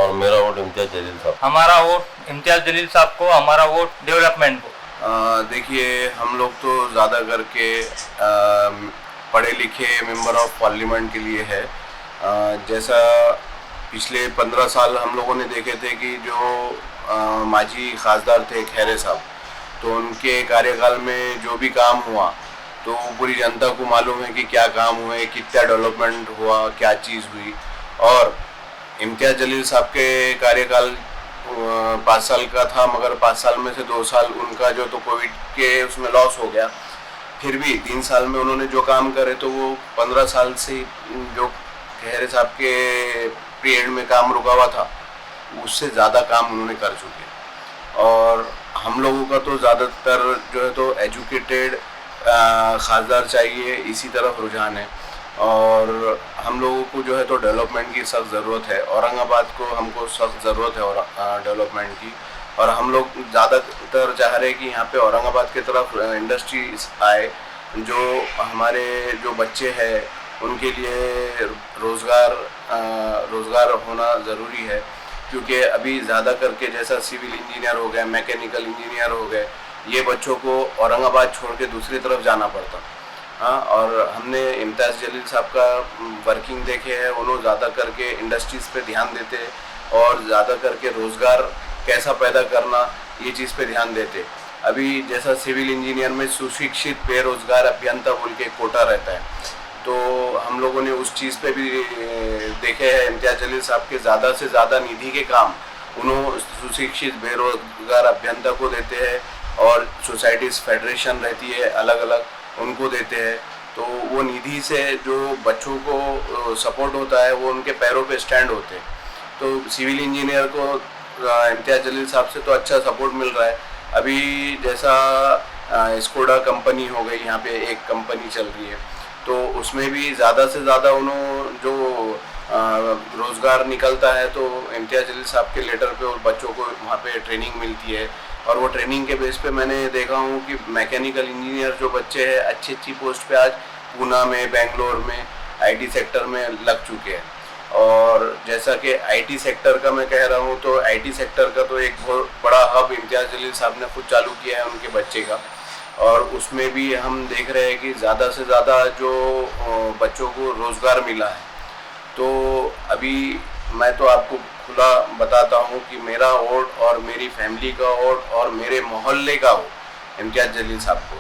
और मेरा वोट इम्तियाज जलील साहब। हमारा वोट इम्तियाज जलील साहब को, हमारा वोट डेवलपमेंट को। देखिए, हम लोग तो ज़्यादा करके पढ़े लिखे मेंबर ऑफ पार्लियामेंट के लिए है। जैसा पिछले 15 साल हम लोगों ने देखे थे कि जो माजी खासदार थे खैरे साहब, तो उनके कार्यकाल में जो भी काम हुआ तो पूरी जनता को मालूम है कि क्या काम हुए, कितना डेवलपमेंट हुआ, क्या चीज़ हुई। और इम्तियाज जलील साहब के कार्यकाल 5 साल का था, मगर 5 साल में से 2 साल उनका जो तो कोविड के उसमें लॉस हो गया। फिर भी 3 साल में उन्होंने जो काम करे तो वो 15 साल से जो खैरे साहब के पीरियड में काम रुका हुआ था उससे ज़्यादा काम उन्होंने कर चुके। और हम लोगों का तो ज़्यादातर जो है तो एजुकेटेड खासदार चाहिए, इसी तरफ रुझान है। और हम लोगों को जो है तो डेवलपमेंट की सख्त ज़रूरत है। औरंगाबाद को हमको सख्त ज़रूरत है और डेवलपमेंट की। और हम लोग ज़्यादातर चाह रहे हैं कि यहाँ पे औरंगाबाद की तरफ इंडस्ट्रीज आए, जो हमारे जो बच्चे हैं उनके लिए रोज़गार होना ज़रूरी है। क्योंकि अभी ज़्यादा करके जैसा सिविल इंजीनियर हो गए, मैकेनिकल इंजीनियर हो गए, ये बच्चों को औरंगाबाद छोड़ के दूसरी तरफ जाना पड़ता। हाँ, और हमने इम्तियाज जलील साहब का वर्किंग देखे हैं। उन्होंने ज़्यादा करके इंडस्ट्रीज़ पे ध्यान देते और ज़्यादा करके रोज़गार कैसा पैदा करना ये चीज़ पे ध्यान देते। अभी जैसा सिविल इंजीनियर में सुशिक्षित बेरोज़गार अभियंता बोल के कोटा रहता है, तो हम लोगों ने उस चीज़ पे भी देखे हैं। इम्तियाज जलील साहब के ज़्यादा से ज़्यादा निधि के काम उन्होंने सुशिक्षित बेरोज़गार अभियंता को देते हैं, और सोसाइटीज़ फेडरेशन रहती है अलग अलग, उनको देते हैं। तो वो निधि से जो बच्चों को सपोर्ट होता है वो उनके पैरों पे स्टैंड होते हैं। तो सिविल इंजीनियर को इम्तियाज जलील साहब से तो अच्छा सपोर्ट मिल रहा है। अभी जैसा स्कोडा कंपनी हो गई, यहाँ पे एक कंपनी चल रही है, तो उसमें भी ज़्यादा से ज़्यादा उन्होंने जो रोज़गार निकलता है तो इम्तियाज जलील साहब के लेटर पे और बच्चों को वहाँ पे ट्रेनिंग मिलती है। और वो ट्रेनिंग के बेस पे मैंने देखा हूँ कि मैकेनिकल इंजीनियर जो बच्चे हैं अच्छी पोस्ट पे आज पूना में, बेंगलोर में आईटी सेक्टर में लग चुके हैं। और जैसा कि आईटी सेक्टर का मैं कह रहा हूँ, तो आईटी सेक्टर का तो एक बहुत बड़ा हब इम्तियाज जलील साहब ने खुद चालू किया है उनके बच्चे का। और उसमें भी हम देख रहे हैं कि ज़्यादा से ज़्यादा जो बच्चों को रोज़गार मिला है। तो अभी मैं तो आपको खुला बताता हूँ कि मेरा वोट और मेरी फैमिली का वोट और मेरे मोहल्ले का वोट इम्तियाज जलील साहब को।